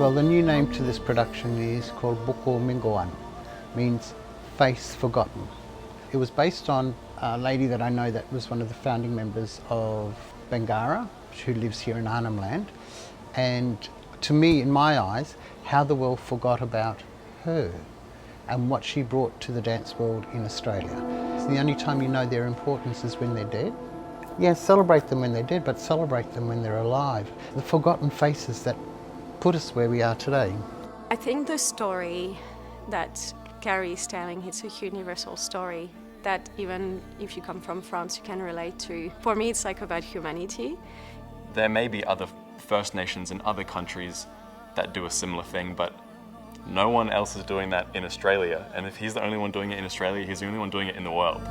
Well, the new name to this production is called Bukuminkum, means face forgotten. It was based on a lady that I know that was one of the founding members of Guypuŋura, who lives here in homeland. And to me, in my eyes, how the world forgot about her and what she brought to the dance world in Australia. So the only time you know their importance is when they're dead. Yes, celebrate them when they're dead, but celebrate them when they're alive. The forgotten faces that put us where we are today. I think the story that Gary is telling, it's a universal story that even if you come from France, you can relate to. For me, it's like about humanity. There may be other First Nations in other countries that do a similar thing, but no one else is doing that in Australia. And if he's the only one doing it in Australia, he's the only one doing it in the world.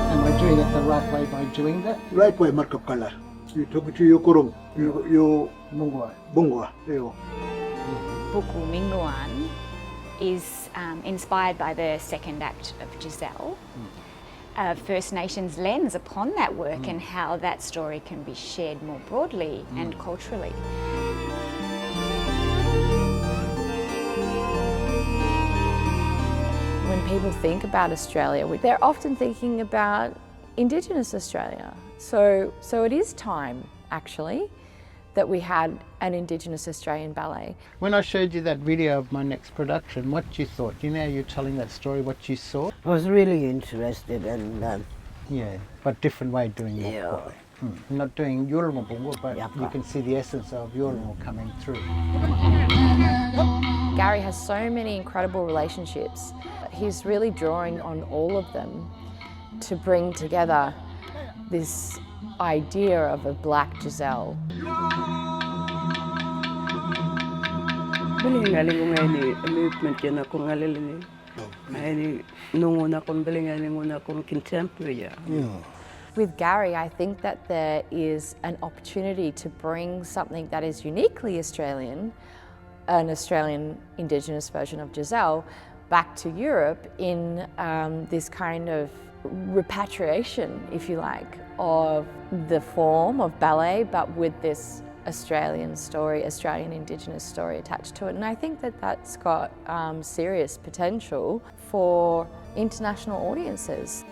Am I doing it the right way by doing that? Right way, markup color. You took it to your kurum, you bungwa. Bukuminkum is inspired by the second act of Giselle. First Nations lens upon that work and how that story can be shared more broadly and culturally. When people think about Australia, they're often thinking about Indigenous Australia. So it is time, actually, that we had an Indigenous Australian ballet. When I showed you that video of my next production, what you thought? You know, you're telling that story, what you saw? I was really interested and Yeah, but different way of doing it. yeah. Not doing Yulmabungu, but Yep. you can see the essence of Yulmu coming through. Gary has so many incredible relationships. He's really drawing on all of them to bring together this idea of a black Giselle. Galing ngayon movement yan ako ngalilini. Ay nunguna kong galing nguna kong contemporary. With Gary, I think that there is an opportunity to bring something that is uniquely Australian, an Australian Indigenous version of Giselle, back to Europe in this kind of repatriation, if you like, of the form of ballet, but with this Australian story, Australian Indigenous story attached to it. And I think that that's got serious potential for international audiences.